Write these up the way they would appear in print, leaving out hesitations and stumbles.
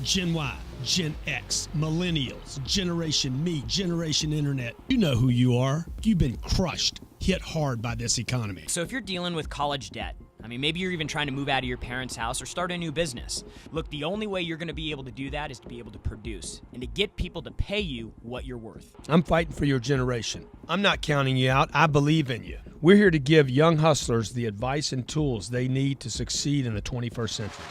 Gen Y, Gen X, millennials, Generation Me, Generation Internet. You know who you are. You've been crushed, hit hard by this economy. So if you're dealing with college debt, maybe you're even trying to move out of your parents' house or start a new business. Look, the only way you're going to be able to do that is to be able to produce and to get people to pay you what you're worth. I'm fighting for your generation. I'm not counting you out. I believe in you. We're here to give young hustlers the advice and tools they need to succeed in the 21st century.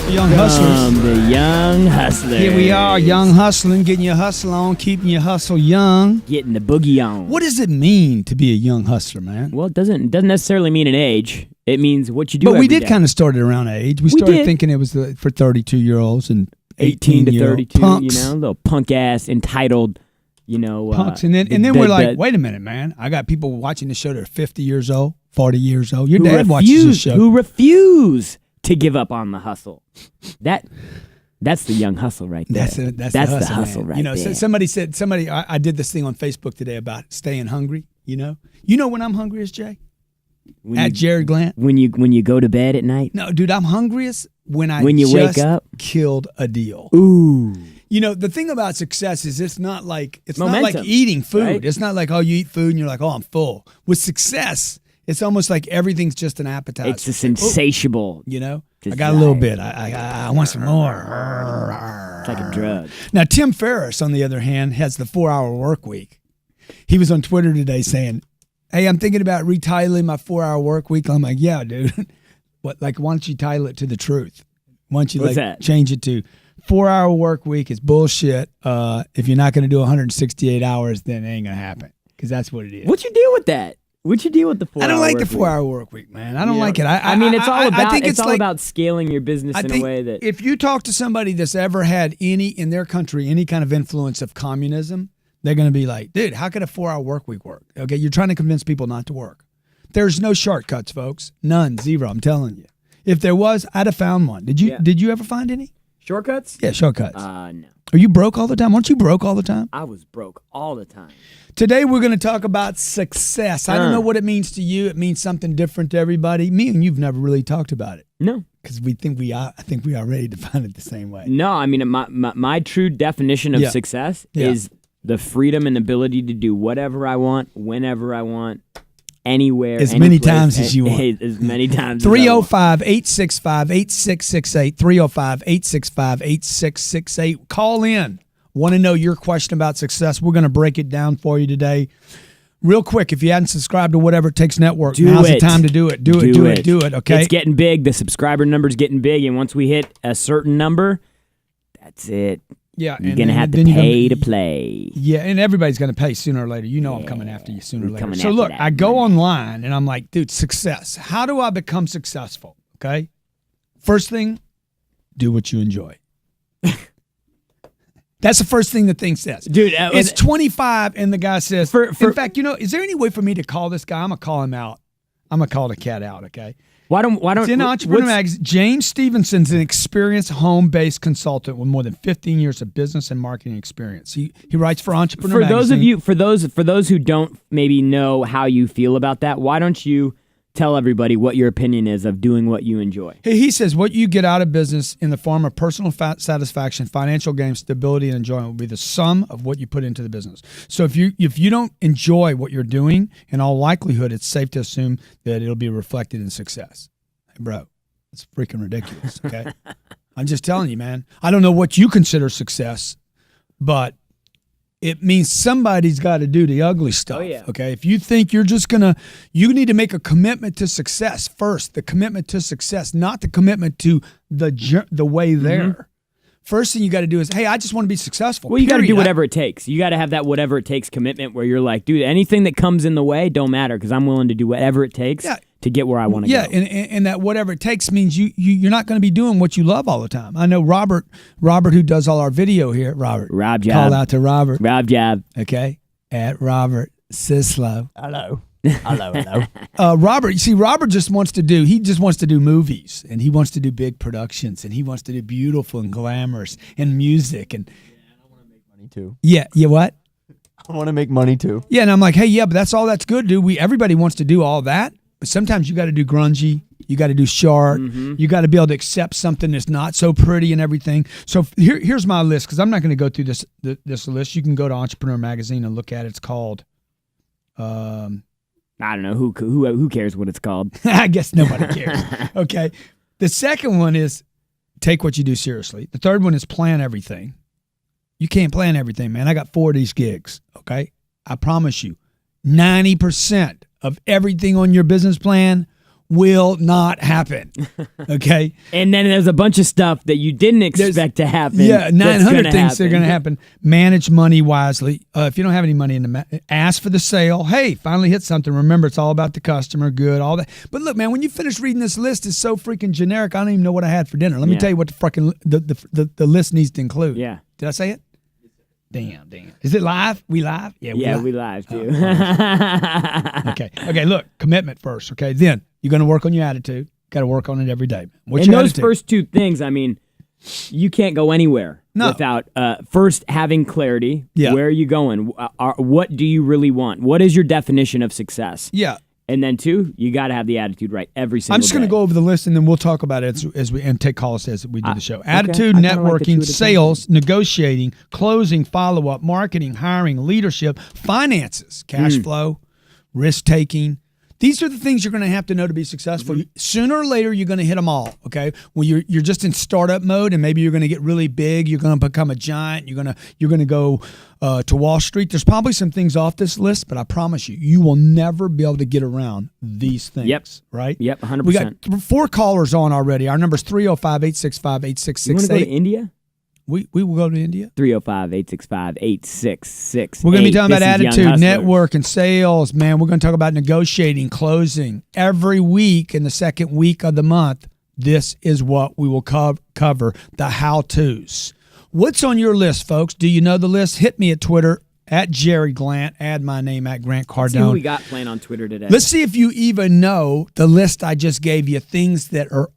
Young hustlers. The young hustlers. Here we are, young hustling, getting your hustle on, keeping your hustle young. Getting the boogie on. What does it mean to be a young hustler, man? Well, it doesn't necessarily mean an age. It means what you do. But we did day. kind of start it around age. We started thinking it was for 32-year-olds and 18 to 32, punks. Little punk ass entitled, punks. And then we're like, wait a minute, man. I got people watching the show that are 50 years old, 40 years old. Your dad watches the show. Who refuse to give up on the hustle. That's the young hustle right there. That's the hustle right there. Somebody I did this thing on Facebook today about staying hungry, You know when I'm hungriest, Jay? At Jarrod Glandt. When you go to bed at night? No, dude, I'm hungriest when you just wake up? Killed a deal. Ooh. The thing about success is it's not like Momentum, eating food. right? It's not like, you eat food and you're like, I'm full. With success, it's almost like everything's just an appetizer. It's this insatiable. I got a little bit. I want some more. It's like a drug. Now, Tim Ferris, on the other hand, has the 4-Hour Workweek. He was on Twitter today saying, hey, I'm thinking about retitling my 4-Hour Workweek. I'm like, yeah, dude. Why don't you title it to the truth? Why don't you change it to 4-Hour Workweek is bullshit. If you're not going to do 168 hours, then it ain't going to happen. Because that's what it is. What's your deal with that? What's your deal with the 4-hour I don't like work the 4-hour work week, man. I don't like it. It's all about scaling your business in a way that... If you talk to somebody that's ever had in their country, any kind of influence of communism, they're going to be like, dude, how could a 4-hour work week work? Okay, you're trying to convince people not to work. There's no shortcuts, folks. None. Zero, I'm telling you. If there was, I'd have found one. Did you ever find any? Shortcuts? Yeah, shortcuts. No. Are you broke all the time? Aren't you broke all the time? I was broke all the time. Today we're going to talk about success. I don't know what it means to you. It means something different to everybody. Me and you've never really talked about it. No. Because I think we already define it the same way. No, my true definition of success is the freedom and ability to do whatever I want, whenever I want, anywhere, as many times as you want. As many times 305-865-8668. 305-865-8668. Call in. Want to know your question about success? We're going to break it down for you today. Real quick, if you hadn't subscribed to Whatever It Takes Network, now's the time to do it. Do it, okay? It's getting big. The subscriber number's getting big, and once we hit a certain number, that's it. Yeah, you're going to have to pay to play. Yeah, and everybody's going to pay sooner or later. I'm coming after you sooner or later. So look, I go online, and I'm like, dude, success. How do I become successful? Okay? First thing, do what you enjoy. That's the first thing the thing says. Dude, it's 25, and the guy says, in fact, is there any way for me to call this guy? I'm going to call him out. I'm going to call the cat out, okay? Why don't it's in Entrepreneur Magazine. James Stevenson's an experienced home-based consultant with more than 15 years of business and marketing experience. He writes for Entrepreneur Magazine. For those who don't maybe know how you feel about that, why don't you tell everybody what your opinion is of doing what you enjoy? He says what you get out of business in the form of personal satisfaction, financial gain, stability, and enjoyment will be the sum of what you put into the business. So if you don't enjoy what you're doing, in all likelihood, it's safe to assume that it'll be reflected in success. Hey, bro, it's freaking ridiculous, okay? I'm just telling you, man. I don't know what you consider success, but it means somebody's got to do the ugly stuff, okay? If you think you're just you need to make a commitment to success first, the commitment to success, not the commitment to the way there. Mm-hmm. First thing you got to do is, hey, I just want to be successful. Well, you got to do whatever it takes. You got to have that whatever it takes commitment where you're like, dude, anything that comes in the way don't matter because I'm willing to do whatever it takes to get where I want to go. Yeah, and that whatever it takes means you're not going to be doing what you love all the time. I know Robert, who does all our video here. Rob Job. Call out to Robert. Rob Job. Okay. at Robert Sislow. Hello. Hello. Robert, you see, Robert just wants to do movies, and he wants to do big productions, and he wants to do beautiful and glamorous and music, and I want to make money too. yeah, what? I want to make money too. Yeah, and I'm like, hey, yeah, but that's good, dude. Everybody wants to do all that, but sometimes you got to do grungy, you got to do sharp, you got to be able to accept something that's not so pretty and everything. So here's my list, because I'm not going to go through this list. You can go to Entrepreneur Magazine and look at it. It's called. I don't know who cares what it's called. I guess nobody cares. Okay. The second one is take what you do seriously. The third one is plan everything. You can't plan everything, man. I got 4 of these gigs. Okay. I promise you, 90% of everything on your business plan will not happen. Okay. And then there's a bunch of stuff that you didn't expect to happen. Yeah, 900 things that are going to happen. Manage money wisely. If you don't have any money ask for the sale. Hey, finally hit something. Remember, it's all about the customer. Good, all that. But look, man, when you finish reading this list, it's so freaking generic. I don't even know what I had for dinner. Let me tell you what the list needs to include. Yeah. Did I say it? Damn. Is it live? We live? Yeah, we live too. Okay, look, commitment first, okay? Then you're going to work on your attitude. Got to work on it every day. What's and your those attitude? first two things, I mean, you can't go anywhere without first having clarity. Yeah. Where are you going? What do you really want? What is your definition of success? Yeah. And then 2, you got to have the attitude right every single day. I'm just going to go over the list, and then we'll talk about it as we take calls as we do the show. Attitude, I kinda like the 2 networking, at a time. sales, negotiating, closing, follow-up, marketing, hiring, leadership, finances, cash flow, risk-taking. These are the things you're going to have to know to be successful. Sooner or later, you're going to hit them all, okay? When you're just in startup mode, and maybe you're going to get really big, you're going to become a giant, you're going to go to Wall Street. There's probably some things off this list, but I promise you will never be able to get around these things, Yep. right? Yep, 100%. We got 4 callers on already. Our number's 305-865-8668. You want to go to India? We will go to India. 305-865-8668. We're going to be talking about attitude, network, and sales, man. We're going to talk about negotiating, closing. Every week in the second week of the month, this is what we will cover, the how-tos. What's on your list, folks? Do you know the list? Hit me at Twitter, at Jarrod Glandt. Add my name, at Grant Cardone. Let's see who we got playing on Twitter today. Let's see if you even know the list I just gave you, things that are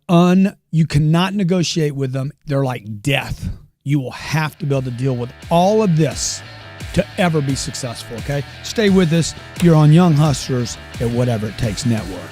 you cannot negotiate with them. They're like death. You will have to be able to deal with all of this to ever be successful, okay? Stay with us. You're on Young Hustlers at Whatever It Takes Network.